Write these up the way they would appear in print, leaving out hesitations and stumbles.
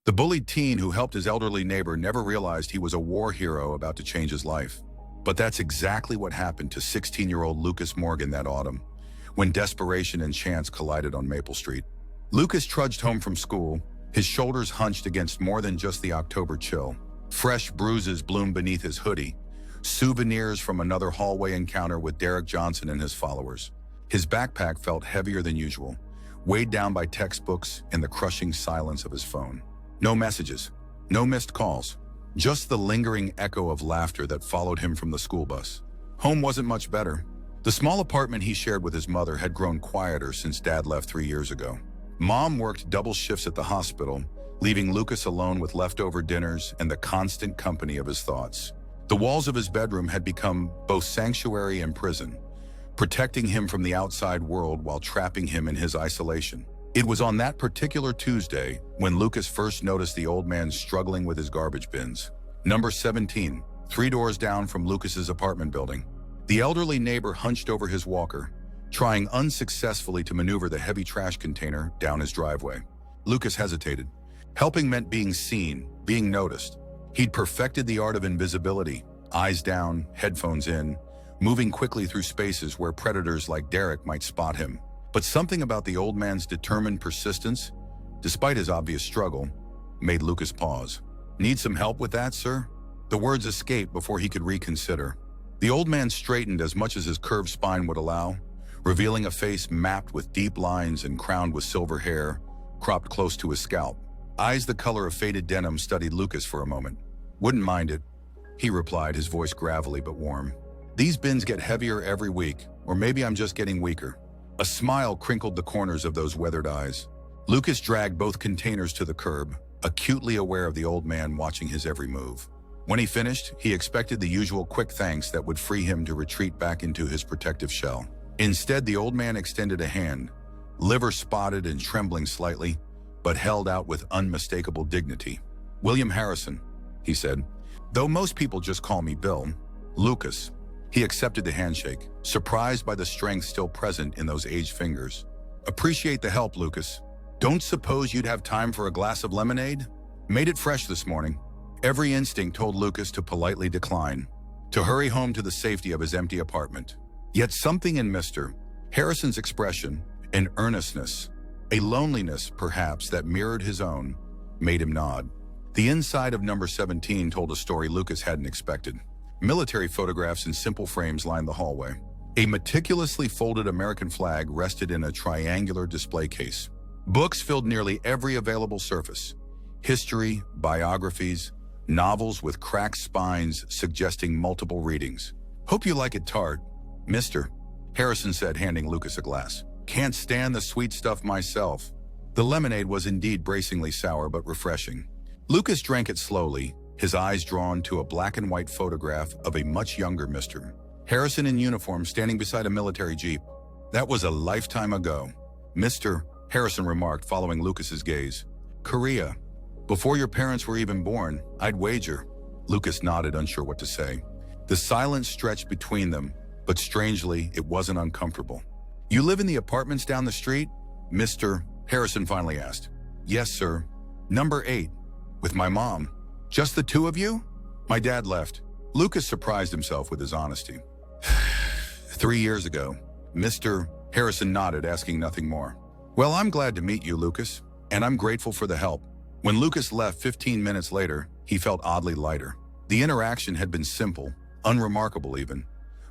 The bullied teen who helped his elderly neighbor never realized he was a war hero about to change his life. But that's exactly what happened to 16-year-old Lucas Morgan that autumn, when desperation and chance collided on Maple Street. Lucas trudged home from school, his shoulders hunched against more than just the October chill. Fresh bruises bloomed beneath his hoodie, souvenirs from another hallway encounter with Derek Johnson and his followers. His backpack felt heavier than usual, weighed down by textbooks and the crushing silence of his phone. No messages, no missed calls, just the lingering echo of laughter that followed him from the school bus. Home wasn't much better. The small apartment he shared with his mother had grown quieter since Dad left 3 years ago. Mom worked double shifts at the hospital, leaving Lucas alone with leftover dinners and the constant company of his thoughts. The walls of his bedroom had become both sanctuary and prison, protecting him from the outside world while trapping him in his isolation. It was on that particular Tuesday when Lucas first noticed the old man struggling with his garbage bins. Number 17, 3 doors down from Lucas's apartment building. The elderly neighbor hunched over his walker, trying unsuccessfully to maneuver the heavy trash container down his driveway. Lucas hesitated. Helping meant being seen, being noticed. He'd perfected the art of invisibility, eyes down, headphones in, moving quickly through spaces where predators like Derek might spot him. But something about the old man's determined persistence, despite his obvious struggle, made Lucas pause. "Need some help with that, sir?" The words escaped before he could reconsider. The old man straightened as much as his curved spine would allow, revealing a face mapped with deep lines and crowned with silver hair, cropped close to his scalp. Eyes the color of faded denim studied Lucas for a moment. "Wouldn't mind it," he replied, his voice gravelly but warm. "These bins get heavier every week, or maybe I'm just getting weaker." A smile crinkled the corners of those weathered eyes. Lucas dragged both containers to the curb, acutely aware of the old man watching his every move. When he finished, he expected the usual quick thanks that would free him to retreat back into his protective shell. Instead, the old man extended a hand, liver spotted and trembling slightly, but held out with unmistakable dignity. "William Harrison," he said. "Though most people just call me Bill." "Lucas." He accepted the handshake, surprised by the strength still present in those aged fingers. "Appreciate the help, Lucas. Don't suppose you'd have time for a glass of lemonade? Made it fresh this morning." Every instinct told Lucas to politely decline, to hurry home to the safety of his empty apartment. Yet something in Mr. Harrison's expression, an earnestness, a loneliness perhaps that mirrored his own, made him nod. The inside of number 17 told a story Lucas hadn't expected. Military photographs in simple frames lined the hallway. A meticulously folded American flag rested in a triangular display case. Books filled nearly every available surface. History, biographies, novels with cracked spines suggesting multiple readings. "Hope you like it tart, Mr. Harrison said, handing Lucas a glass. "Can't stand the sweet stuff myself." The lemonade was indeed bracingly sour but refreshing. Lucas drank it slowly, his eyes drawn to a black and white photograph of a much younger Mr. Harrison in uniform standing beside a military jeep. "That was a lifetime ago," Mr. Harrison remarked, following Lucas's gaze. "Korea. Before your parents were even born, I'd wager." Lucas nodded, unsure what to say. The silence stretched between them, but strangely, it wasn't uncomfortable. "You live in the apartments down the street?" Mr. Harrison finally asked. "Yes, sir. Number 8. With my mom." "Just the two of you?" "My dad left." Lucas surprised himself with his honesty. 3 years ago." Mr. Harrison nodded, asking nothing more. "Well, I'm glad to meet you, Lucas, and I'm grateful for the help." When Lucas left 15 minutes later, he felt oddly lighter. The interaction had been simple, unremarkable even,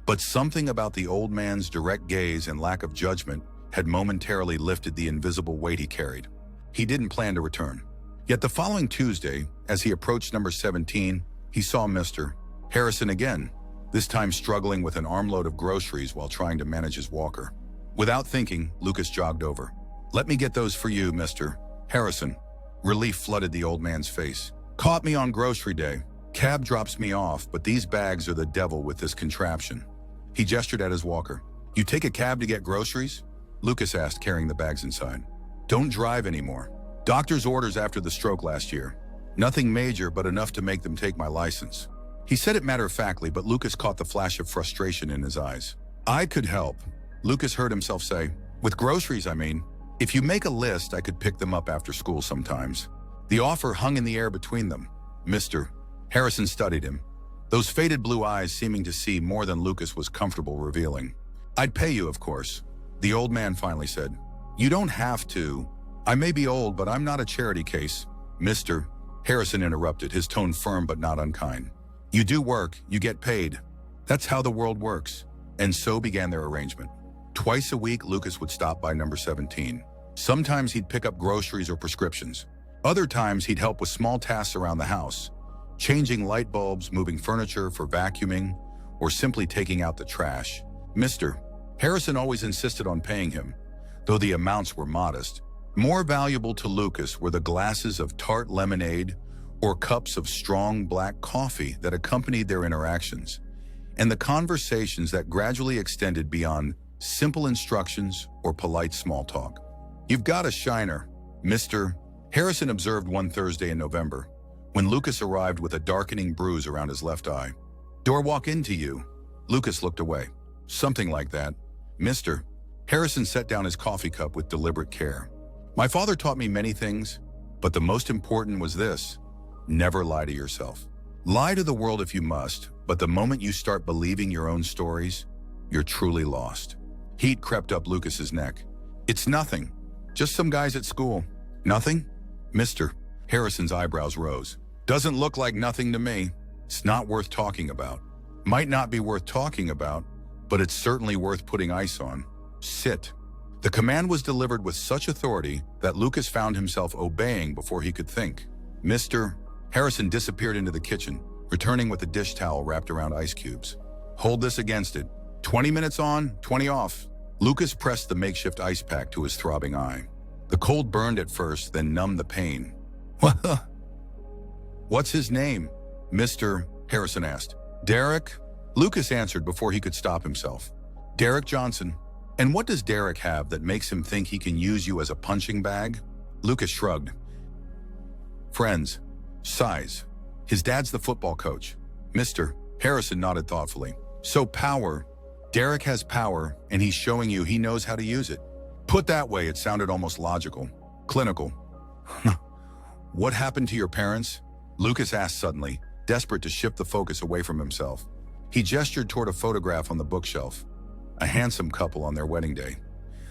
but something about the old man's direct gaze and lack of judgment had momentarily lifted the invisible weight he carried. He didn't plan to return. Yet the following Tuesday, as he approached number 17, he saw Mr. Harrison again, this time struggling with an armload of groceries while trying to manage his walker. Without thinking, Lucas jogged over. "Let me get those for you, Mr. Harrison." Relief flooded the old man's face. "Caught me on grocery day. Cab drops me off, but these bags are the devil with this contraption." He gestured at his walker. "You take a cab to get groceries?" Lucas asked, carrying the bags inside. "Don't drive anymore. Doctor's orders after the stroke last year. Nothing major, but enough to make them take my license." He said it matter-of-factly, but Lucas caught the flash of frustration in his eyes. "I could help," Lucas heard himself say. "With groceries, I mean. If you make a list, I could pick them up after school sometimes." The offer hung in the air between them. Mr. Harrison studied him, those faded blue eyes seeming to see more than Lucas was comfortable revealing. "I'd pay you, of course," the old man finally said. "You don't have to. I may be old, but I'm not a charity case." Mr. Harrison interrupted, his tone firm but not unkind. "You do work, you get paid. That's how the world works." And so began their arrangement. Twice a week, Lucas would stop by number 17. Sometimes he'd pick up groceries or prescriptions. Other times he'd help with small tasks around the house, changing light bulbs, moving furniture for vacuuming, or simply taking out the trash. Mr. Harrison always insisted on paying him, though the amounts were modest. More valuable to Lucas were the glasses of tart lemonade or cups of strong black coffee that accompanied their interactions, and the conversations that gradually extended beyond simple instructions or polite small talk. "You've got a shiner," Mr. Harrison observed one Thursday in November, when Lucas arrived with a darkening bruise around his left eye. "Do I walk into you?" Lucas looked away. "Something like that." Mr. Harrison set down his coffee cup with deliberate care. "My father taught me many things, but the most important was this: never lie to yourself. Lie to the world if you must, but the moment you start believing your own stories, you're truly lost." Heat crept up Lucas's neck. "It's nothing. Just some guys at school." "Nothing?" Mr. Harrison's eyebrows rose. "Doesn't look like nothing to me. It's not worth talking about." "Might not be worth talking about, but it's certainly worth putting ice on. Sit." The command was delivered with such authority that Lucas found himself obeying before he could think. Mr. Harrison disappeared into the kitchen, returning with a dish towel wrapped around ice cubes. "Hold this against it. 20 minutes on, 20 off." Lucas pressed the makeshift ice pack to his throbbing eye. The cold burned at first, then numbed the pain. "What's his name?" Mr. Harrison asked. "Derek?" Lucas answered before he could stop himself. "Derek Johnson." "And what does Derek have that makes him think he can use you as a punching bag?" Lucas shrugged. "Friends. Size. His dad's the football coach." Mr. Harrison nodded thoughtfully. "So power. Derek has power, and he's showing you he knows how to use it." Put that way, it sounded almost logical. Clinical. "What happened to your parents?" Lucas asked suddenly, desperate to shift the focus away from himself. He gestured toward a photograph on the bookshelf. A handsome couple on their wedding day.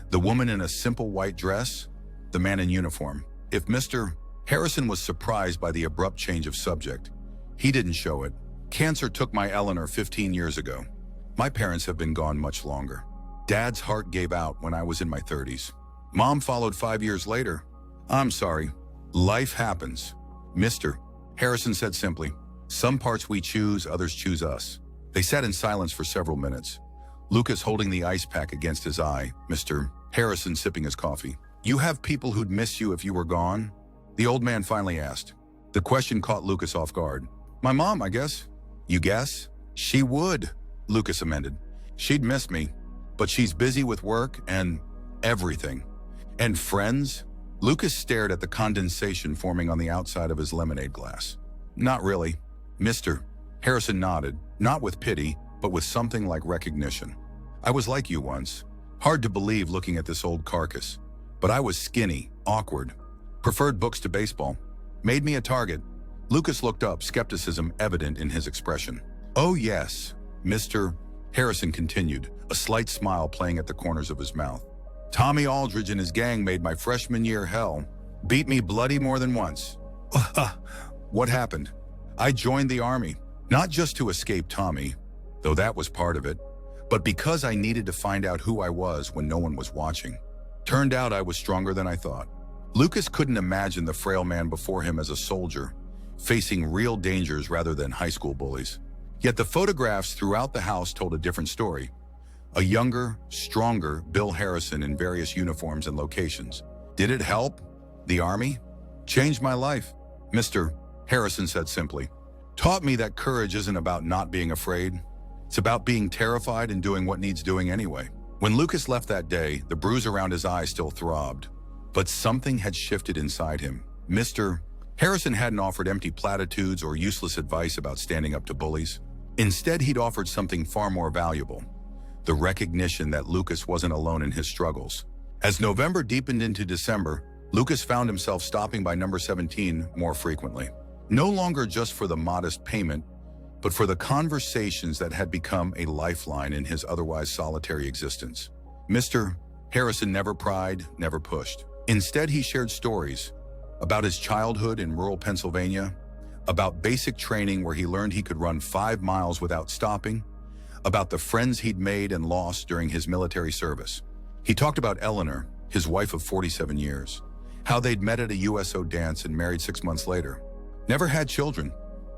The woman in a simple white dress, the man in uniform. If Mr. Harrison was surprised by the abrupt change of subject, he didn't show it. "Cancer took my Eleanor 15 years ago. My parents have been gone much longer. Dad's heart gave out when I was in my 30s. Mom followed 5 years later. I'm sorry. Life happens." Mr. Harrison said simply. "Some parts we choose, others choose us." They sat in silence for several minutes, Lucas holding the ice pack against his eye, Mr. Harrison sipping his coffee. "You have people who'd miss you if you were gone?" the old man finally asked. The question caught Lucas off guard. "My mom, I guess." "You guess?" "She would," Lucas amended. "She'd miss me, but she's busy with work and everything." "And friends?" Lucas stared at the condensation forming on the outside of his lemonade glass. "Not really." Mr. Harrison nodded, not with pity, but with something like recognition. "I was like you once. Hard to believe looking at this old carcass. But I was skinny, awkward. Preferred books to baseball. Made me a target." Lucas looked up, skepticism evident in his expression. "Oh yes," Mr. Harrison continued, a slight smile playing at the corners of his mouth. "Tommy Aldridge and his gang made my freshman year hell. Beat me bloody more than once." "What happened?" "I joined the army, not just to escape Tommy, though that was part of it, but because I needed to find out who I was when no one was watching. Turned out I was stronger than I thought." Lucas couldn't imagine the frail man before him as a soldier, facing real dangers rather than high school bullies. Yet the photographs throughout the house told a different story. A younger, stronger Bill Harrison in various uniforms and locations. Did it help? The army? Changed my life, Mr. Harrison said simply. Taught me that courage isn't about not being afraid. It's about being terrified and doing what needs doing anyway. When Lucas left that day, the bruise around his eye still throbbed. But something had shifted inside him. Mr. Harrison hadn't offered empty platitudes or useless advice about standing up to bullies. Instead, he'd offered something far more valuable. The recognition that Lucas wasn't alone in his struggles. As November deepened into December, Lucas found himself stopping by number 17 more frequently. No longer just for the modest payment, but for the conversations that had become a lifeline in his otherwise solitary existence. Mr. Harrison never pried, never pushed. Instead, he shared stories about his childhood in rural Pennsylvania, about basic training where he learned he could run 5 miles without stopping, about the friends he'd made and lost during his military service. He talked about Eleanor, his wife of 47 years, how they'd met at a USO dance and married 6 months later. Never had children.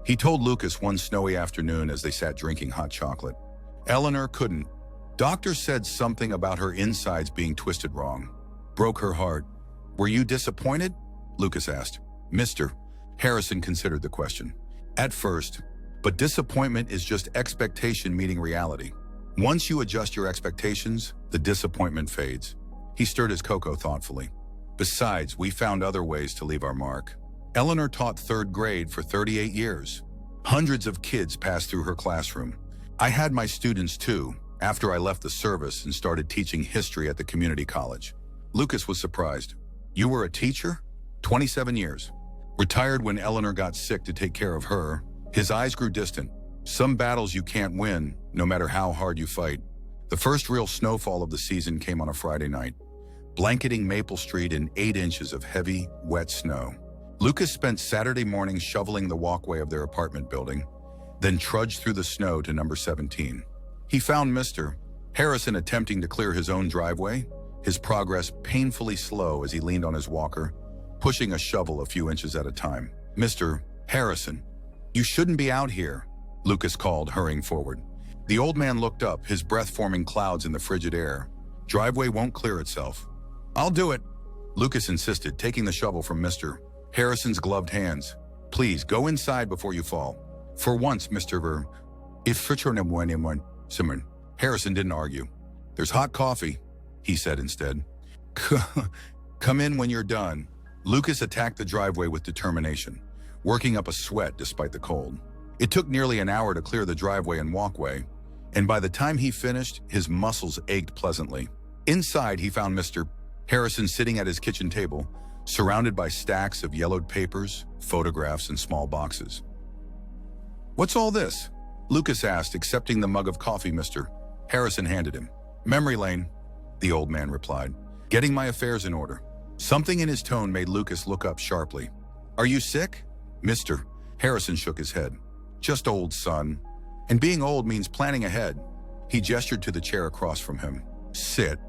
He told Lucas one snowy afternoon as they sat drinking hot chocolate. Eleanor couldn't. Doctors said something about her insides being twisted wrong. Broke her heart. Were you disappointed? Lucas asked. Mr. Harrison considered the question. At first, but disappointment is just expectation meeting reality. Once you adjust your expectations, the disappointment fades. He stirred his cocoa thoughtfully. Besides, we found other ways to leave our mark. Eleanor taught 3rd grade for 38 years. Hundreds of kids passed through her classroom. I had my students too, after I left the service and started teaching history at the community college. Lucas was surprised. You were a teacher? 27 years. Retired when Eleanor got sick to take care of her. His eyes grew distant. Some battles you can't win, no matter how hard you fight. The first real snowfall of the season came on a Friday night, blanketing Maple Street in 8 inches of heavy, wet snow. Lucas spent Saturday morning shoveling the walkway of their apartment building, then trudged through the snow to number 17. He found Mr. Harrison attempting to clear his own driveway, his progress painfully slow as he leaned on his walker, pushing a shovel a few inches at a time. Mr. Harrison, you shouldn't be out here, Lucas called, hurrying forward. The old man looked up, his breath forming clouds in the frigid air. Driveway won't clear itself. I'll do it, Lucas insisted, taking the shovel from Mr. Harrison's gloved hands. Please, go inside before you fall. For once, Mr. Simon. Harrison didn't argue. There's hot coffee, he said instead. Come in when you're done. Lucas attacked the driveway with determination, working up a sweat despite the cold. It took nearly an hour to clear the driveway and walkway, and by the time he finished, his muscles ached pleasantly. Inside, he found Mr. Harrison sitting at his kitchen table, surrounded by stacks of yellowed papers, photographs, and small boxes. What's all this? Lucas asked, accepting the mug of coffee Mr. Harrison handed him. Memory lane, the old man replied, getting my affairs in order. Something in his tone made Lucas look up sharply. Are you sick? Mr. Harrison shook his head. Just old, son. And being old means planning ahead. He gestured to the chair across from him. Sit.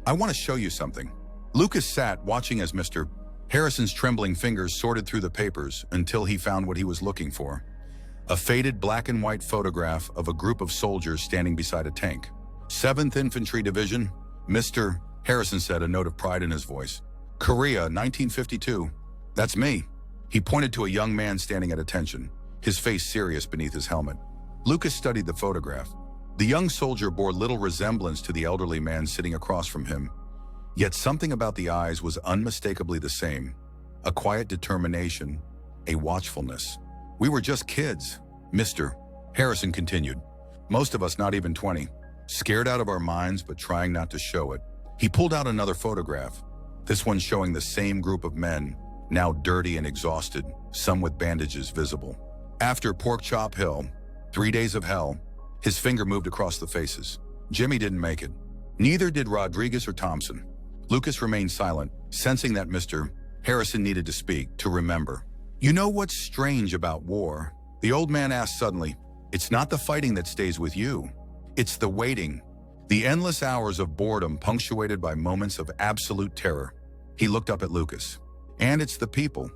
I want to show you something. Lucas sat, watching as Mr. Harrison's trembling fingers sorted through the papers until he found what he was looking for. A faded black and white photograph of a group of soldiers standing beside a tank. 7th Infantry Division, Mr. Harrison said, a note of pride in his voice. Korea, 1952. That's me. He pointed to a young man standing at attention, his face serious beneath his helmet. Lucas studied the photograph. The young soldier bore little resemblance to the elderly man sitting across from him, yet something about the eyes was unmistakably the same. A quiet determination, a watchfulness. We were just kids, Mr. Harrison continued. Most of us not even 20, scared out of our minds but trying not to show it. He pulled out another photograph, this one showing the same group of men, now dirty and exhausted, some with bandages visible. After Pork Chop Hill, 3 days of hell, his finger moved across the faces. Jimmy didn't make it. Neither did Rodriguez or Thompson. Lucas remained silent, sensing that Mr. Harrison needed to speak, to remember. You know what's strange about war? The old man asked suddenly. It's not the fighting that stays with you. It's the waiting. The endless hours of boredom punctuated by moments of absolute terror. He looked up at Lucas. And it's the people.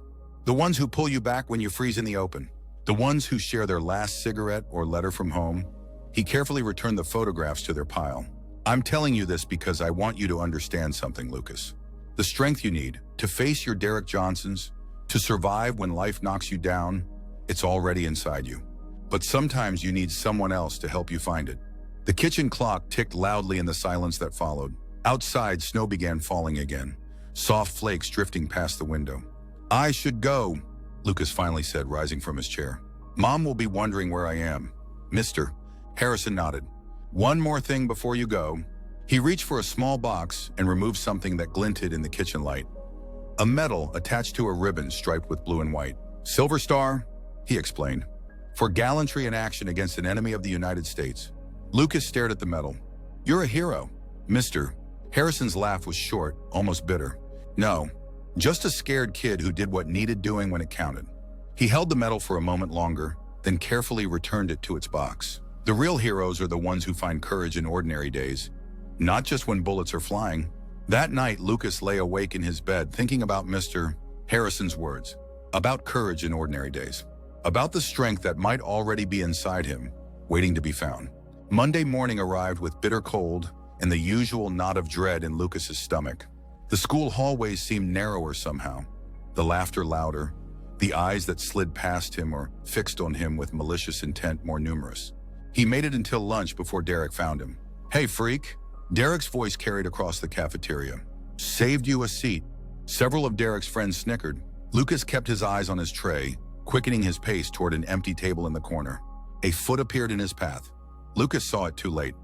The ones who pull you back when you freeze in the open. The ones who share their last cigarette or letter from home. He carefully returned the photographs to their pile. I'm telling you this because I want you to understand something, Lucas. The strength you need to face your Derek Johnsons, to survive when life knocks you down, it's already inside you. But sometimes you need someone else to help you find it. The kitchen clock ticked loudly in the silence that followed. Outside, snow began falling again, soft flakes drifting past the window. I should go, Lucas finally said, rising from his chair. Mom will be wondering where I am. Mr. Harrison nodded. One more thing before you go. He reached for a small box and removed something that glinted in the kitchen light. A medal attached to a ribbon striped with blue and white. "Silver Star," he explained, "for gallantry in action against an enemy of the United States." Lucas stared at the medal. "You're a hero, Mr." Harrison's laugh was short, almost bitter. "No, just a scared kid who did what needed doing when it counted." He held the medal for a moment longer, then carefully returned it to its box. The real heroes are the ones who find courage in ordinary days, not just when bullets are flying. That night, Lucas lay awake in his bed thinking about Mr. Harrison's words, about courage in ordinary days, about the strength that might already be inside him, waiting to be found. Monday morning arrived with bitter cold and the usual knot of dread in Lucas's stomach. The school hallways seemed narrower somehow, the laughter louder, the eyes that slid past him or fixed on him with malicious intent more numerous. He made it until lunch before Derek found him. "Hey, freak." Derek's voice carried across the cafeteria. "Saved you a seat." Several of Derek's friends snickered. Lucas kept his eyes on his tray, quickening his pace toward an empty table in the corner. A foot appeared in his path. Lucas saw it too late.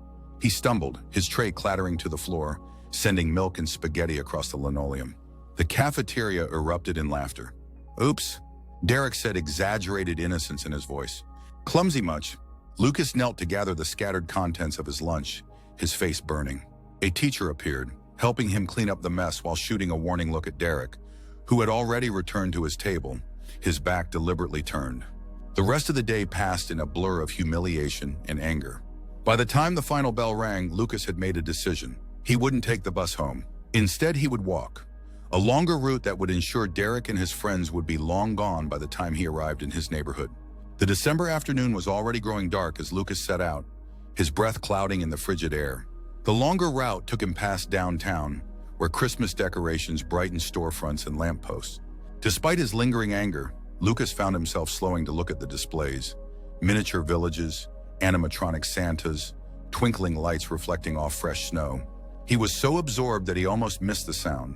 He stumbled, his tray clattering to the floor, sending milk and spaghetti across the linoleum. The cafeteria erupted in laughter. "Oops," Derek said, exaggerated innocence in his voice. "Clumsy much?" Lucas knelt to gather the scattered contents of his lunch, his face burning. A teacher appeared, helping him clean up the mess while shooting a warning look at Derek, who had already returned to his table, his back deliberately turned. The rest of the day passed in a blur of humiliation and anger. By the time the final bell rang, Lucas had made a decision. He wouldn't take the bus home. Instead, he would walk. A longer route that would ensure Derek and his friends would be long gone by the time he arrived in his neighborhood. The December afternoon was already growing dark as Lucas set out, his breath clouding in the frigid air. The longer route took him past downtown, where Christmas decorations brightened storefronts and lampposts. Despite his lingering anger, Lucas found himself slowing to look at the displays. Miniature villages, animatronic Santas, twinkling lights reflecting off fresh snow. He was so absorbed that he almost missed the sound.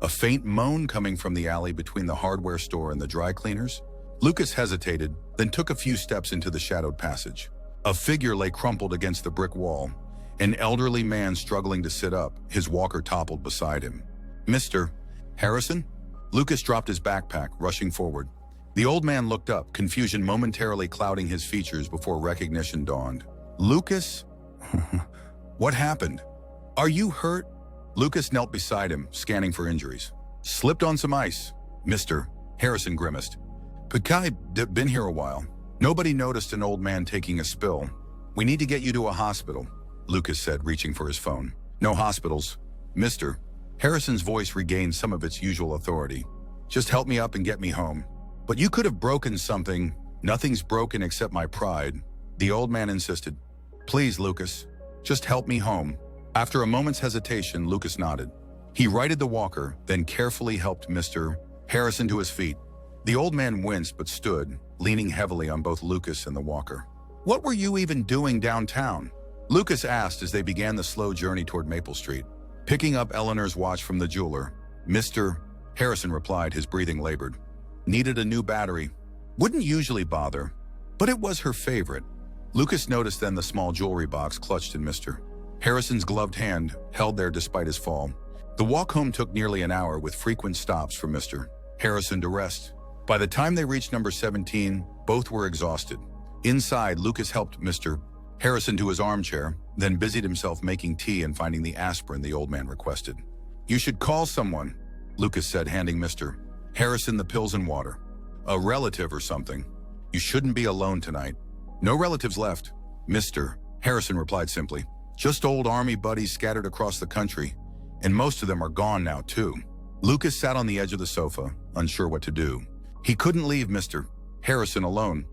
A faint moan coming from the alley between the hardware store and the dry cleaners. Lucas hesitated, then took a few steps into the shadowed passage. A figure lay crumpled against the brick wall, an elderly man struggling to sit up, his walker toppled beside him. "Mr. Harrison?" Lucas dropped his backpack, rushing forward. The old man looked up, confusion momentarily clouding his features before recognition dawned. "Lucas? What happened? Are you hurt?" Lucas knelt beside him, scanning for injuries. "Slipped on some ice, Mr. Harrison grimaced. "Pekai, been here a while. Nobody noticed an old man taking a spill. We need to get you to a hospital," Lucas said, reaching for his phone. "No hospitals, Mr. Harrison's voice regained some of its usual authority. "Just help me up and get me home." "But you could have broken something." "Nothing's broken except my pride," the old man insisted. "Please, Lucas, just help me home." After a moment's hesitation, Lucas nodded. He righted the walker, then carefully helped Mr. Harrison to his feet. The old man winced but stood, leaning heavily on both Lucas and the walker. "What were you even doing downtown?" Lucas asked as they began the slow journey toward Maple Street. "Picking up Eleanor's watch from the jeweler," Mr. Harrison replied, his breathing labored. "Needed a new battery. Wouldn't usually bother, but it was her favorite." Lucas noticed then the small jewelry box clutched in Mr. Harrison's gloved hand, held there despite his fall. The walk home took nearly an hour with frequent stops for Mr. Harrison to rest. By the time they reached number 17, both were exhausted. Inside, Lucas helped Mr. Harrison to his armchair, then busied himself making tea and finding the aspirin the old man requested. "You should call someone," Lucas said, handing Mr. Harrison the pills and water. "A relative or something. You shouldn't be alone tonight." "No relatives left," Mr. Harrison replied simply. "Just old army buddies scattered across the country, and most of them are gone now too." Lucas sat on the edge of the sofa, unsure what to do. He couldn't leave Mr. Harrison alone,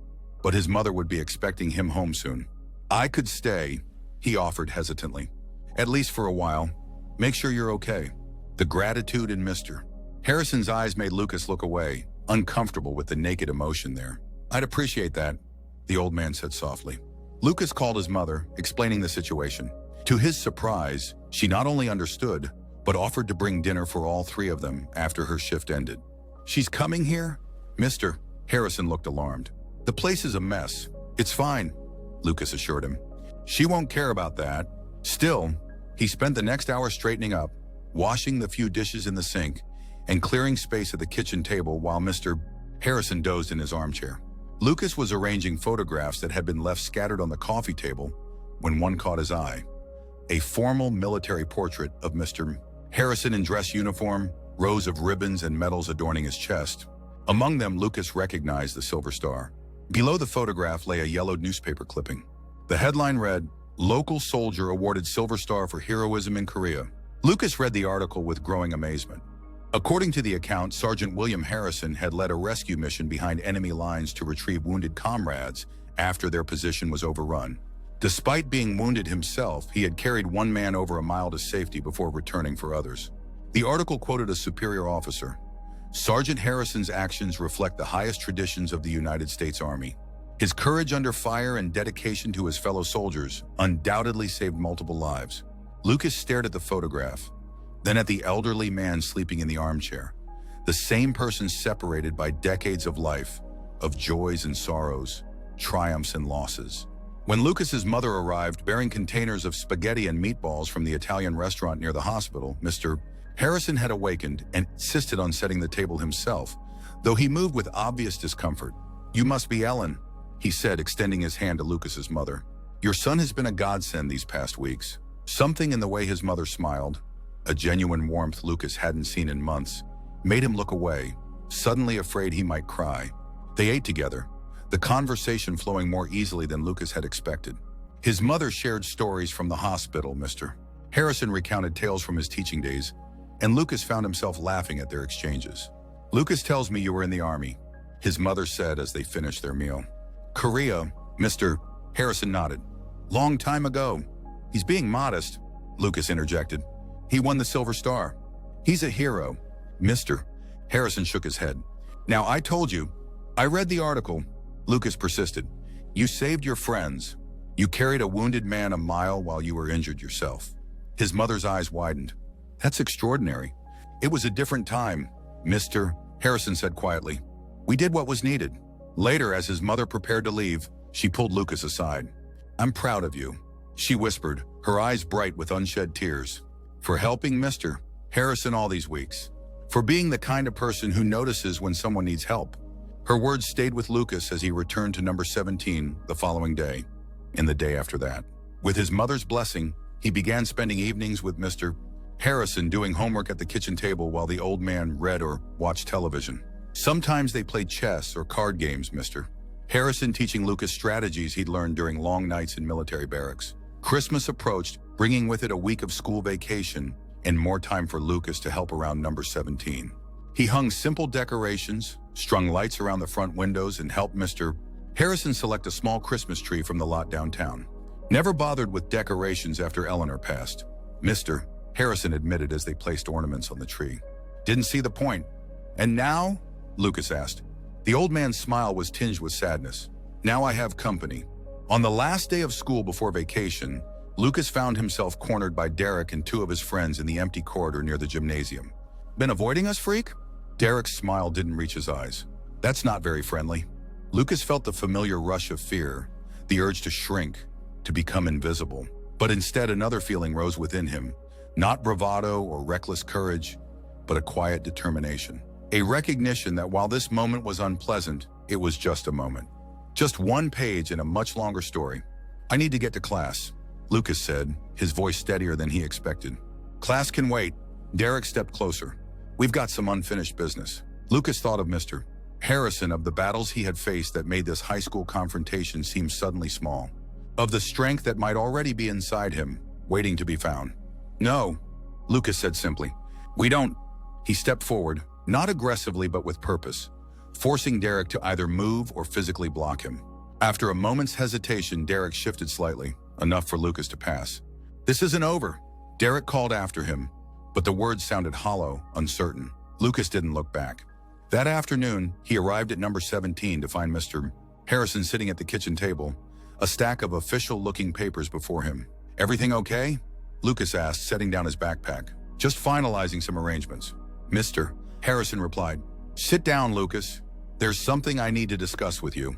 but his mother would be expecting him home soon. "I could stay," he offered hesitantly. "At least for a while. Make sure you're okay." The gratitude in Mr. Harrison's eyes made Lucas look away, uncomfortable with the naked emotion there. "I'd appreciate that," the old man said softly. Lucas called his mother, explaining the situation. To his surprise, she not only understood, but offered to bring dinner for all three of them after her shift ended. "She's coming here?" Mr. Harrison looked alarmed. "The place is a mess. It's fine," Lucas assured him. "She won't care about that." Still, he spent the next hour straightening up, washing the few dishes in the sink, and clearing space at the kitchen table while Mr. Harrison dozed in his armchair. Lucas was arranging photographs that had been left scattered on the coffee table when one caught his eye. A formal military portrait of Mr. Harrison in dress uniform, rows of ribbons and medals adorning his chest. Among them, Lucas recognized the Silver Star. Below the photograph lay a yellowed newspaper clipping. The headline read, "Local soldier awarded Silver Star for heroism in Korea." Lucas read the article with growing amazement. According to the account, Sergeant William Harrison had led a rescue mission behind enemy lines to retrieve wounded comrades after their position was overrun. Despite being wounded himself, he had carried one man over a mile to safety before returning for others. The article quoted a superior officer. Sergeant Harrison's actions reflect the highest traditions of the United States Army. His courage under fire and dedication to his fellow soldiers undoubtedly saved multiple lives. Lucas stared at the photograph, then at the elderly man sleeping in the armchair, the same person separated by decades of life, of joys and sorrows, triumphs and losses. When Lucas's mother arrived bearing containers of spaghetti and meatballs from the Italian restaurant near the hospital, Mr. Harrison had awakened and insisted on setting the table himself, though he moved with obvious discomfort. "You must be Ellen," he said, extending his hand to Lucas's mother. "Your son has been a godsend these past weeks." Something in the way his mother smiled, a genuine warmth Lucas hadn't seen in months, made him look away, suddenly afraid he might cry. They ate together, the conversation flowing more easily than Lucas had expected. His mother shared stories from the hospital. Mr. Harrison recounted tales from his teaching days, and Lucas found himself laughing at their exchanges. "Lucas tells me you were in the Army," his mother said as they finished their meal. "Korea," Mr. Harrison nodded. "Long time ago." "He's being modest," Lucas interjected. "He won the Silver Star. He's a hero." Mr. Harrison shook his head. "Now, I told you. I read the article," Lucas persisted. "You saved your friends. You carried a wounded man a mile while you were injured yourself." His mother's eyes widened. "That's extraordinary." "It was a different time," Mr. Harrison said quietly. "We did what was needed." Later, as his mother prepared to leave, she pulled Lucas aside. "I'm proud of you," she whispered, her eyes bright with unshed tears. "For helping Mr. Harrison all these weeks. For being the kind of person who notices when someone needs help." Her words stayed with Lucas as he returned to number 17 the following day, and the day after that. With his mother's blessing, he began spending evenings with Mr. Harrison doing homework at the kitchen table while the old man read or watched television. Sometimes they played chess or card games, Mr. Harrison teaching Lucas strategies he'd learned during long nights in military barracks. Christmas approached, bringing with it a week of school vacation and more time for Lucas to help around number 17. He hung simple decorations, strung lights around the front windows, and helped Mr. Harrison select a small Christmas tree from the lot downtown. Never bothered with decorations after Eleanor passed, Mr. Harrison admitted as they placed ornaments on the tree. "Didn't see the point." "And now?" Lucas asked. The old man's smile was tinged with sadness. "Now I have company." On the last day of school before vacation, Lucas found himself cornered by Derek and two of his friends in the empty corridor near the gymnasium. "Been avoiding us, freak?" Derek's smile didn't reach his eyes. "That's not very friendly." Lucas felt the familiar rush of fear, the urge to shrink, to become invisible. But instead, another feeling rose within him. Not bravado or reckless courage, but a quiet determination. A recognition that while this moment was unpleasant, it was just a moment. Just one page in a much longer story. "I need to get to class," Lucas said, his voice steadier than he expected. "Class can wait." Derek stepped closer. "We've got some unfinished business." Lucas thought of Mr. Harrison, of the battles he had faced that made this high school confrontation seem suddenly small, of the strength that might already be inside him, waiting to be found. "No," Lucas said simply. "We don't." He stepped forward, not aggressively but with purpose, forcing Derek to either move or physically block him. After a moment's hesitation, Derek shifted slightly, enough for Lucas to pass. "This isn't over," Derek called after him, but the words sounded hollow, uncertain. Lucas didn't look back. That afternoon, he arrived at number 17 to find Mr. Harrison sitting at the kitchen table, a stack of official-looking papers before him. "Everything okay?" Lucas asked, setting down his backpack. "Just finalizing some arrangements." Mr. Harrison replied. "Sit down, Lucas. There's something I need to discuss with you."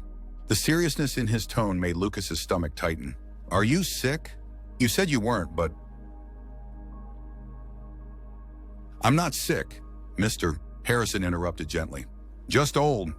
The seriousness in his tone made Lucas's stomach tighten. "Are you sick? You said you weren't, but..." "I'm not sick," Mr. Harrison interrupted gently. Just old.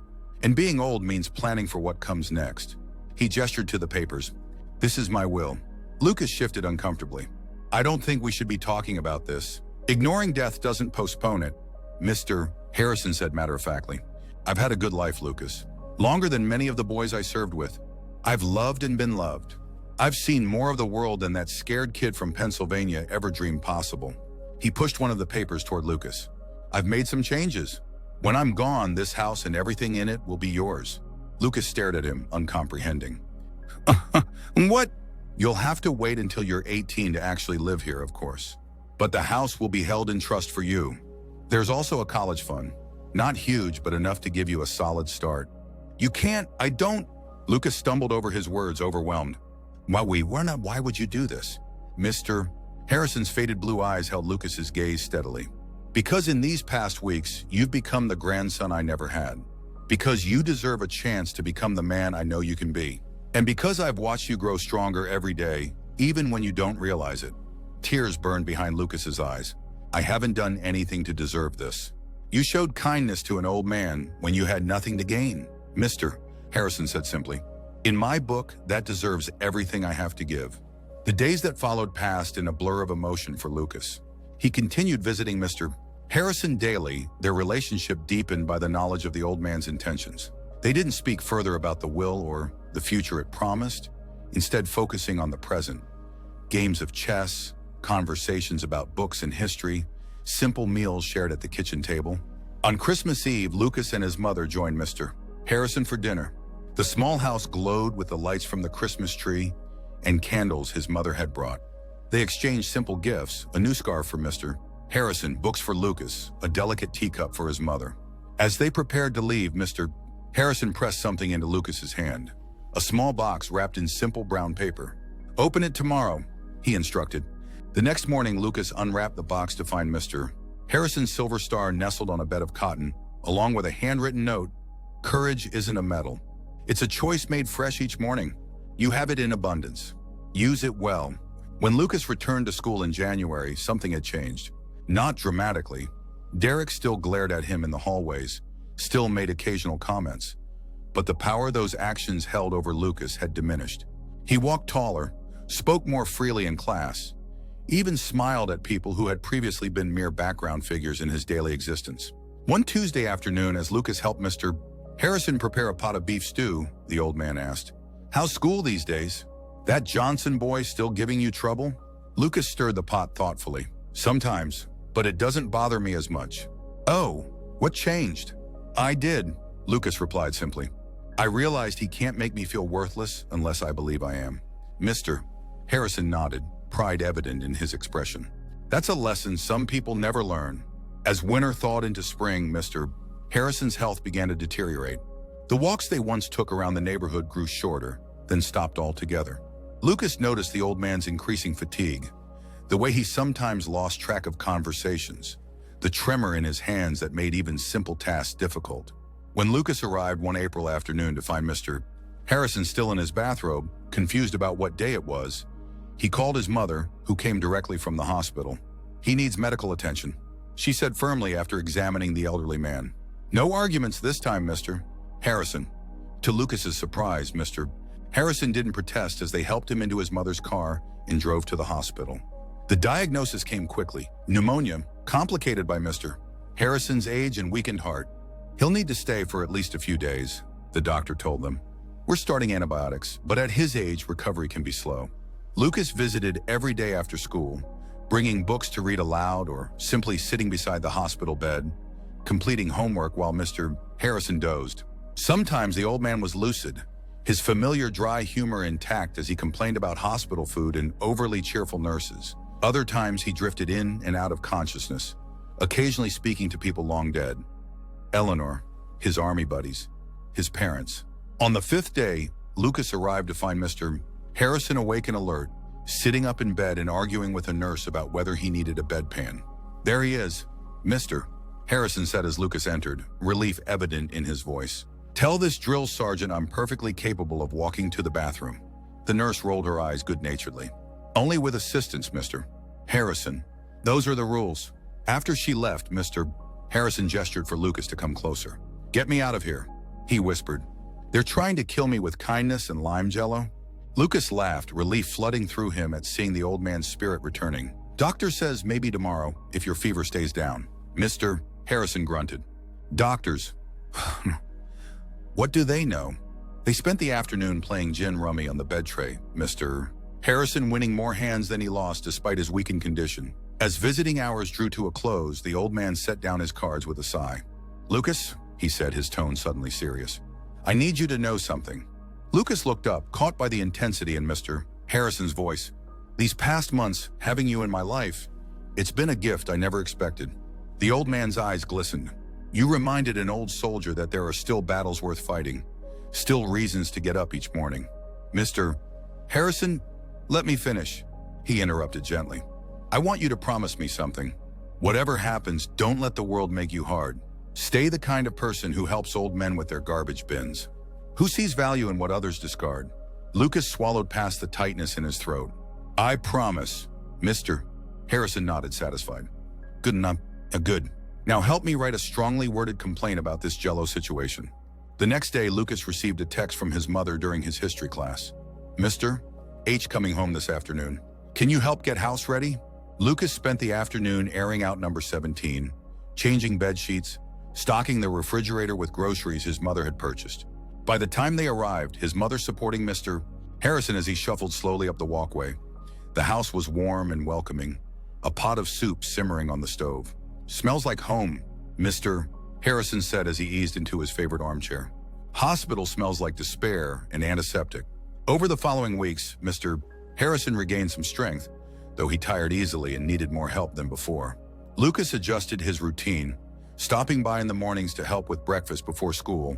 And being old means planning for what comes next. He gestured to the papers. This is my will. Lucas shifted uncomfortably. I don't think we should be talking about this. Ignoring death doesn't postpone it, Mr. Harrison said matter-of-factly. I've had a good life, Lucas. Longer than many of the boys I served with. I've loved and been loved. I've seen more of the world than that scared kid from Pennsylvania ever dreamed possible. He pushed one of the papers toward Lucas. I've made some changes. When I'm gone, this house and everything in it will be yours. Lucas stared at him, uncomprehending. What? You'll have to wait until you're 18 to actually live here, of course. But the house will be held in trust for you. There's also a college fund. Not huge, but enough to give you a solid start. You can't, I don't. Lucas stumbled over his words, overwhelmed. Why would you do this? Mr. Harrison's faded blue eyes held Lucas's gaze steadily. Because in these past weeks, you've become the grandson I never had. Because you deserve a chance to become the man I know you can be. And because I've watched you grow stronger every day, even when you don't realize it. Tears burned behind Lucas's eyes. I haven't done anything to deserve this. You showed kindness to an old man when you had nothing to gain. Mr. Harrison said simply. In my book, that deserves everything I have to give. The days that followed passed in a blur of emotion for Lucas. He continued visiting Mr. Harrison daily, their relationship deepened by the knowledge of the old man's intentions. They didn't speak further about the will or the future it promised, instead focusing on the present. Games of chess, conversations about books and history, simple meals shared at the kitchen table. On Christmas Eve, Lucas and his mother joined Mr. Harrison for dinner. The small house glowed with the lights from the Christmas tree and candles his mother had brought. They exchanged simple gifts, a new scarf for Mr. Harrison, books for Lucas, a delicate teacup for his mother. As they prepared to leave, Mr. Harrison pressed something into Lucas's hand. A small box wrapped in simple brown paper. Open it tomorrow, he instructed. The next morning, Lucas unwrapped the box to find Mr. Harrison's silver star nestled on a bed of cotton, along with a handwritten note. Courage isn't a medal. It's a choice made fresh each morning. You have it in abundance. Use it well. When Lucas returned to school in January, something had changed. Not dramatically. Derek still glared at him in the hallways, still made occasional comments. But the power those actions held over Lucas had diminished. He walked taller, spoke more freely in class, even smiled at people who had previously been mere background figures in his daily existence. One Tuesday afternoon, as Lucas helped Mr. Harrison prepare a pot of beef stew, the old man asked, "How's school these days? That Johnson boy still giving you trouble?" Lucas stirred the pot thoughtfully. Sometimes, but it doesn't bother me as much. Oh, what changed? I did, Lucas replied simply. I realized he can't make me feel worthless unless I believe I am. Mr. Harrison nodded, pride evident in his expression. That's a lesson some people never learn. As winter thawed into spring, Mr. Harrison's health began to deteriorate. The walks they once took around the neighborhood grew shorter, then stopped altogether. Lucas noticed the old man's increasing fatigue, the way he sometimes lost track of conversations, the tremor in his hands that made even simple tasks difficult. When Lucas arrived one April afternoon to find Mr. Harrison still in his bathrobe, confused about what day it was, he called his mother, who came directly from the hospital. He needs medical attention, she said firmly after examining the elderly man. No arguments this time, Mr. Harrison. To Lucas's surprise, Mr. Harrison didn't protest as they helped him into his mother's car and drove to the hospital. The diagnosis came quickly. Pneumonia, complicated by Mr. Harrison's age and weakened heart. He'll need to stay for at least a few days, the doctor told them. We're starting antibiotics, but at his age, recovery can be slow. Lucas visited every day after school, bringing books to read aloud or simply sitting beside the hospital bed, completing homework while Mr. Harrison dozed. Sometimes the old man was lucid, his familiar dry humor intact as he complained about hospital food and overly cheerful nurses. Other times he drifted in and out of consciousness, occasionally speaking to people long dead. Eleanor, his army buddies, his parents. On the fifth day, Lucas arrived to find Mr. Harrison awake and alert, sitting up in bed and arguing with a nurse about whether he needed a bedpan. There he is, Mr. Harrison said as Lucas entered, relief evident in his voice. Tell this drill sergeant I'm perfectly capable of walking to the bathroom. The nurse rolled her eyes good-naturedly. Only with assistance, Mr. Harrison. Those are the rules. After she left, Mr. Harrison gestured for Lucas to come closer. "Get me out of here," he whispered. "They're trying to kill me with kindness and lime jello?" Lucas laughed, relief flooding through him at seeing the old man's spirit returning. "Doctor says maybe tomorrow, if your fever stays down." Mr. Harrison grunted. "Doctors? What do they know?" They spent the afternoon playing gin rummy on the bed tray, Mr. Harrison winning more hands than he lost despite his weakened condition. As visiting hours drew to a close, the old man set down his cards with a sigh. "Lucas," he said, his tone suddenly serious, "I need you to know something." Lucas looked up, caught by the intensity in Mr. Harrison's voice. "These past months, having you in my life, it's been a gift I never expected." The old man's eyes glistened. "You reminded an old soldier that there are still battles worth fighting, still reasons to get up each morning." "Mr. Harrison, let me finish," he interrupted gently. "I want you to promise me something. Whatever happens, don't let the world make you hard. Stay the kind of person who helps old men with their garbage bins, who sees value in what others discard." Lucas swallowed past the tightness in his throat. "I promise." Mr. Harrison nodded, satisfied. "Good enough. Good. Now help me write a strongly worded complaint about this Jello situation." The next day, Lucas received a text from his mother during his history class. "Mr. H coming home this afternoon. Can you help get house ready?" Lucas spent the afternoon airing out number 17, changing bed sheets, stocking the refrigerator with groceries his mother had purchased. By the time they arrived, his mother supporting Mr. Harrison as he shuffled slowly up the walkway. The house was warm and welcoming, a pot of soup simmering on the stove. "Smells like home," Mr. Harrison said as he eased into his favorite armchair. "Hospital smells like despair and antiseptic." Over the following weeks, Mr. Harrison regained some strength, though he tired easily and needed more help than before. Lucas adjusted his routine, stopping by in the mornings to help with breakfast before school,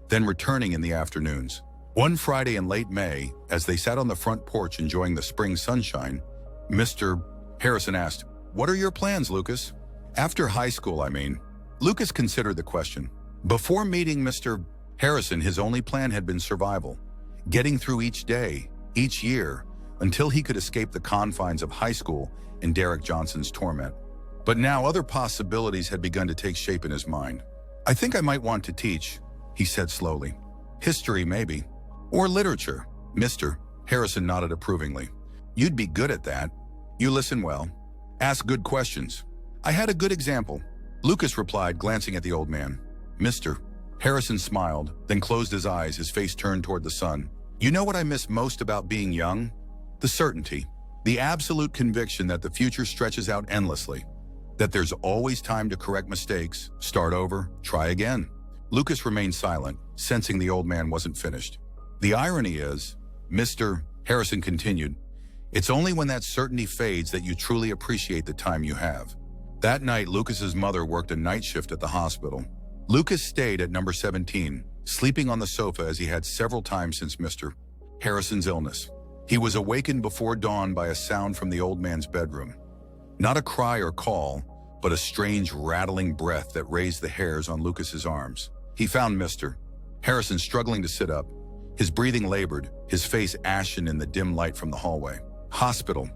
then returning in the afternoons. One Friday in late May, as they sat on the front porch enjoying the spring sunshine, Mr. Harrison asked, "What are your plans, Lucas?" "After high school, I mean." Lucas considered the question. Before meeting Mr. Harrison, his only plan had been survival, getting through each day, each year, until he could escape the confines of high school and Derek Johnson's torment. But now other possibilities had begun to take shape in his mind. "I think I might want to teach," he said slowly. "History, maybe. Or literature." Mr. Harrison nodded approvingly. "You'd be good at that. You listen well. Ask good questions." "I had a good example," Lucas replied, glancing at the old man. Mr. Harrison smiled, then closed his eyes, his face turned toward the sun. "You know what I miss most about being young? The certainty, the absolute conviction that the future stretches out endlessly, that there's always time to correct mistakes, start over, try again." Lucas remained silent, sensing the old man wasn't finished. "The irony is," Mr. Harrison continued, "it's only when that certainty fades that you truly appreciate the time you have." That night, Lucas's mother worked a night shift at the hospital. Lucas stayed at number 17, sleeping on the sofa as he had several times since Mr. Harrison's illness. He was awakened before dawn by a sound from the old man's bedroom. Not a cry or call, but a strange rattling breath that raised the hairs on Lucas's arms. He found Mr. Harrison struggling to sit up, his breathing labored, his face ashen in the dim light from the hallway. "Hospital,"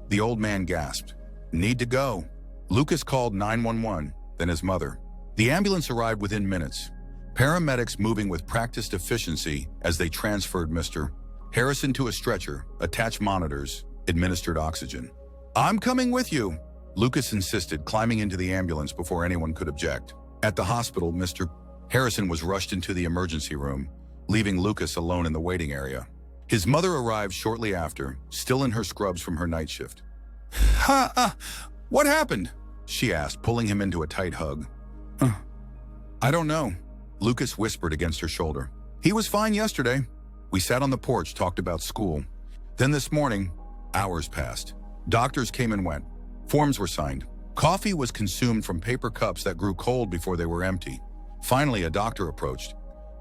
the old man gasped. "Need to go." Lucas called 911, then his mother. The ambulance arrived within minutes, paramedics moving with practiced efficiency as they transferred Mr. Harrison to a stretcher, attached monitors, administered oxygen. "I'm coming with you," Lucas insisted, climbing into the ambulance before anyone could object. At the hospital, Mr. Harrison was rushed into the emergency room, leaving Lucas alone in the waiting area. His mother arrived shortly after, still in her scrubs from her night shift. What happened?" she asked, pulling him into a tight hug. "I don't know," Lucas whispered against her shoulder. "He was fine yesterday. We sat on the porch, talked about school. Then this morning, hours passed. Doctors came and went. Forms were signed. Coffee was consumed from paper cups that grew cold before they were empty. Finally, a doctor approached,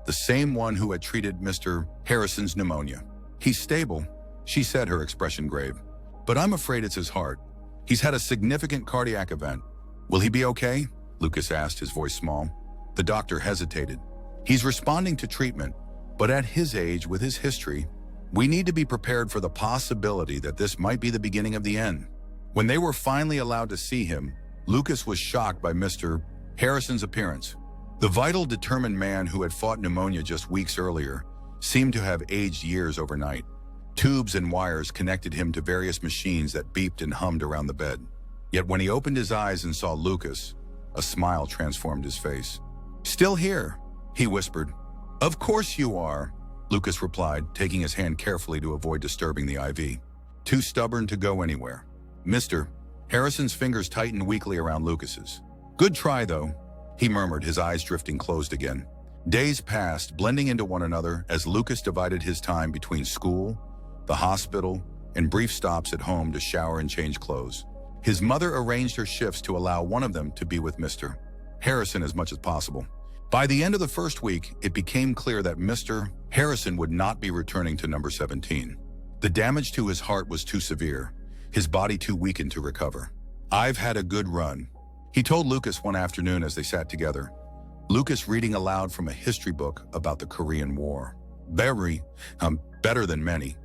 the same one who had treated Mr. Harrison's pneumonia. "He's stable," she said, her expression grave. "But I'm afraid it's his heart. He's had a significant cardiac event." "Will he be okay?" Lucas asked, his voice small. The doctor hesitated. "He's responding to treatment, but at his age, with his history, we need to be prepared for the possibility that this might be the beginning of the end." When they were finally allowed to see him, Lucas was shocked by Mr. Harrison's appearance. The vital, determined man who had fought pneumonia just weeks earlier seemed to have aged years overnight. Tubes and wires connected him to various machines that beeped and hummed around the bed. Yet when he opened his eyes and saw Lucas, a smile transformed his face. "Still here," he whispered. "Of course you are," Lucas replied, taking his hand carefully to avoid disturbing the IV. "Too stubborn to go anywhere." "Mister." Harrison's fingers tightened weakly around Lucas's. "Good try, though," he murmured, his eyes drifting closed again. Days passed, blending into one another as Lucas divided his time between school, the hospital, and brief stops at home to shower and change clothes. His mother arranged her shifts to allow one of them to be with Mr. Harrison as much as possible. By the end of the first week, it became clear that Mr. Harrison would not be returning to number 17. The damage to his heart was too severe, his body too weakened to recover. "I've had a good run," he told Lucas one afternoon as they sat together. Lucas reading aloud from a history book about the Korean War. Better than many.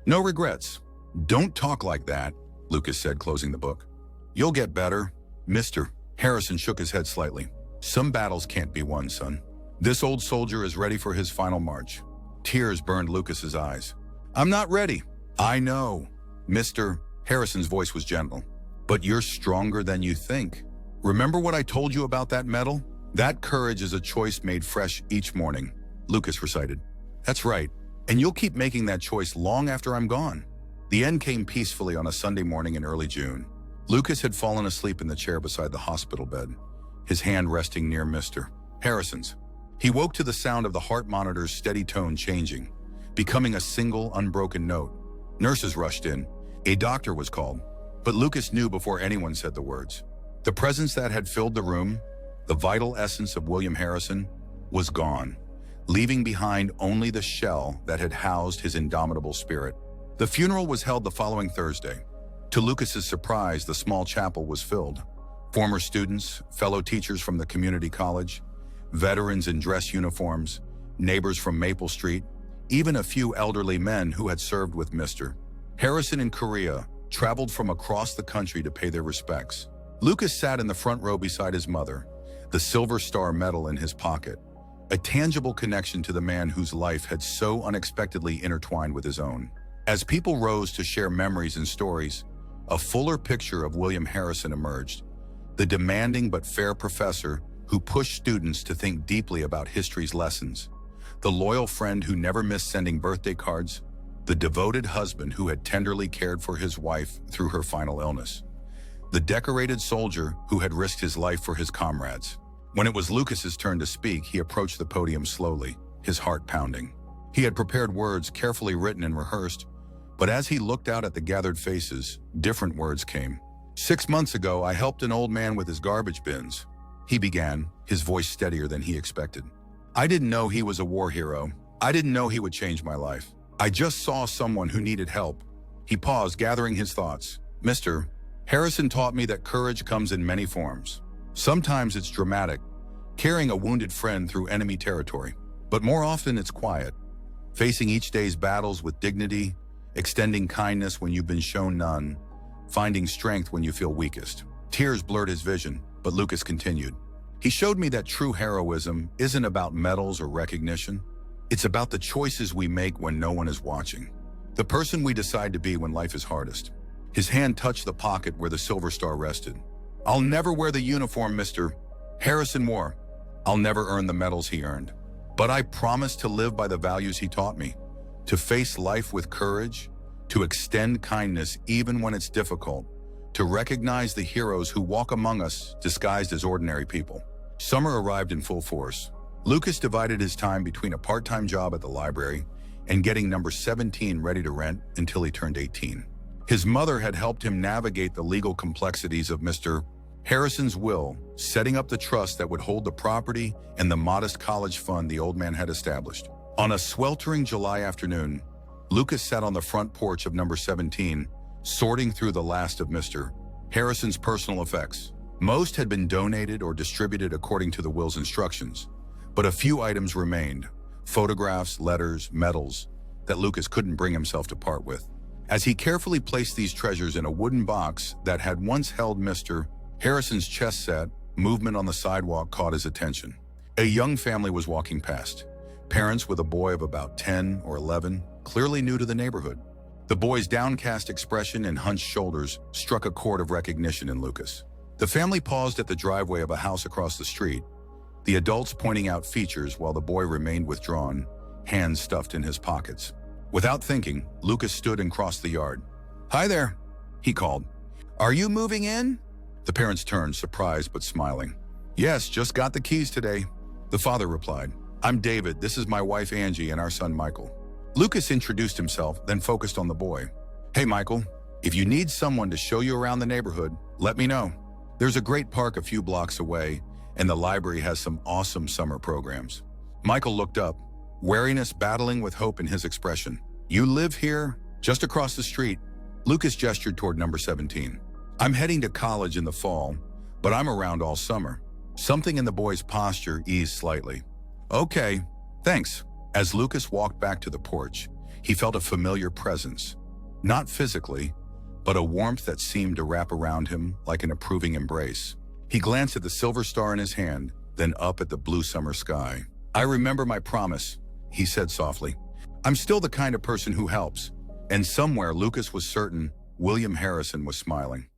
"No regrets." "Don't talk like that," Lucas said, closing the book. "You'll get better." Mr. Harrison shook his head slightly. "Some battles can't be won, son. This old soldier is ready for his final march." Tears burned Lucas's eyes. "I'm not ready." "I know." Mr. Harrison's voice was gentle. "But you're stronger than you think. Remember what I told you about that medal? That courage is a choice made fresh each morning," Lucas recited. "That's right. And you'll keep making that choice long after I'm gone." The end came peacefully on a Sunday morning in early June. Lucas had fallen asleep in the chair beside the hospital bed, his hand resting near Mr. Harrison's. He woke to the sound of the heart monitor's steady tone changing, becoming a single, unbroken note. Nurses rushed in. A doctor was called, but Lucas knew before anyone said the words. The presence that had filled the room, the vital essence of William Harrison, was gone, leaving behind only the shell that had housed his indomitable spirit. The funeral was held the following Thursday. To Lucas's surprise, the small chapel was filled. Former students, fellow teachers from the community college, veterans in dress uniforms, neighbors from Maple Street, even a few elderly men who had served with Mr. Harrison in Korea traveled from across the country to pay their respects. Lucas sat in the front row beside his mother, the Silver Star medal in his pocket, a tangible connection to the man whose life had so unexpectedly intertwined with his own. As people rose to share memories and stories, a fuller picture of William Harrison emerged, the demanding but fair professor who pushed students to think deeply about history's lessons, the loyal friend who never missed sending birthday cards, the devoted husband who had tenderly cared for his wife through her final illness, the decorated soldier who had risked his life for his comrades. When it was Lucas's turn to speak, he approached the podium slowly, his heart pounding. He had prepared words carefully written and rehearsed, but as he looked out at the gathered faces, different words came. "6 months ago, I helped an old man with his garbage bins," he began, his voice steadier than he expected. "I didn't know he was a war hero. I didn't know he would change my life. I just saw someone who needed help." He paused, gathering his thoughts. "Mr. Harrison taught me that courage comes in many forms. Sometimes it's dramatic, carrying a wounded friend through enemy territory. But more often it's quiet, facing each day's battles with dignity, extending kindness when you've been shown none, finding strength when you feel weakest." Tears blurred his vision, but Lucas continued. "He showed me that true heroism isn't about medals or recognition. It's about the choices we make when no one is watching, the person we decide to be when life is hardest." His hand touched the pocket where the Silver Star rested. "I'll never wear the uniform Mr. Harrison wore. I'll never earn the medals he earned. But I promise to live by the values he taught me, to face life with courage, to extend kindness even when it's difficult, to recognize the heroes who walk among us disguised as ordinary people." Summer arrived in full force. Lucas divided his time between a part-time job at the library and getting number 17 ready to rent until he turned 18. His mother had helped him navigate the legal complexities of Mr. Harrison's will, setting up the trust that would hold the property and the modest college fund the old man had established. On a sweltering July afternoon, Lucas sat on the front porch of number 17, sorting through the last of Mr. Harrison's personal effects. Most had been donated or distributed according to the will's instructions, but a few items remained: photographs, letters, medals that Lucas couldn't bring himself to part with. As he carefully placed these treasures in a wooden box that had once held Mr. Harrison's chess set, Movement on the sidewalk caught his attention. A young family was walking past. Parents with a boy of about 10 or 11, clearly new to the neighborhood. The boy's downcast expression and hunched shoulders struck a chord of recognition in Lucas. The family paused at the driveway of a house across the street, the adults pointing out features while the boy remained withdrawn, hands stuffed in his pockets. Without thinking, Lucas stood and crossed the yard. "Hi there," he called. "Are you moving in?" The parents turned, surprised but smiling. "Yes, just got the keys today," the father replied. "I'm David, this is my wife Angie and our son Michael." Lucas introduced himself, then focused on the boy. "Hey Michael, if you need someone to show you around the neighborhood, let me know. There's a great park a few blocks away, and the library has some awesome summer programs." Michael looked up, wariness battling with hope in his expression. "You live here, just across the street?" Lucas gestured toward number 17. "I'm heading to college in the fall, but I'm around all summer." Something in the boy's posture eased slightly. "Okay, thanks." As Lucas walked back to the porch, he felt a familiar presence. Not physically, but a warmth that seemed to wrap around him like an approving embrace. He glanced at the silver star in his hand, then up at the blue summer sky. "I remember my promise," he said softly. "I'm still the kind of person who helps." And somewhere Lucas was certain William Harrison was smiling.